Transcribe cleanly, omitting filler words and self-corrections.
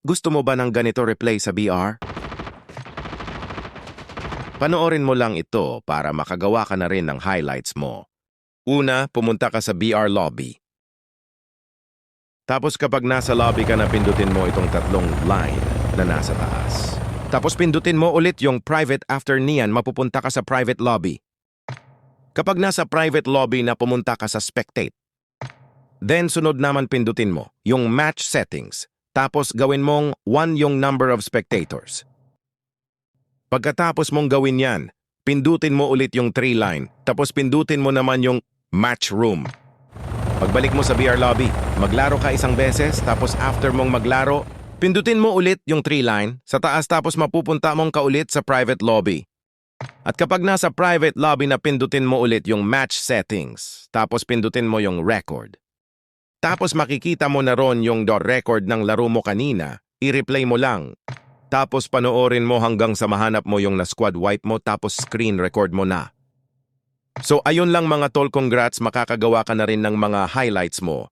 Gusto mo ba ng ganito replay sa BR? Panoorin mo lang ito para makagawa ka na rin ng highlights mo. Una, pumunta ka sa BR lobby. Tapos kapag nasa lobby ka na, pindutin mo itong tatlong line na nasa taas. Tapos pindutin mo ulit yung private. After niyan, mapupunta ka sa private lobby. Kapag nasa private lobby na, pumunta ka sa spectate. Then sunod naman pindutin mo yung match settings. Tapos gawin mong 1 yung number of spectators. Pagkatapos mong gawin yan, pindutin mo ulit yung 3 line. Tapos pindutin mo naman yung match room. Pagbalik mo sa BR lobby, maglaro ka isang beses. Tapos after mong maglaro, pindutin mo ulit yung 3 line sa taas. Tapos mapupunta mong kaulit sa private lobby. At kapag nasa private lobby na, pindutin mo ulit yung match settings. Tapos pindutin mo yung record. Tapos makikita mo na ron yung record ng laro mo kanina. I-replay mo lang. Tapos panoorin mo hanggang sa mahanap mo yung na-squad wipe mo. Tapos screen record mo na. So ayun lang mga tol, congrats, makakagawa ka na rin ng mga highlights mo.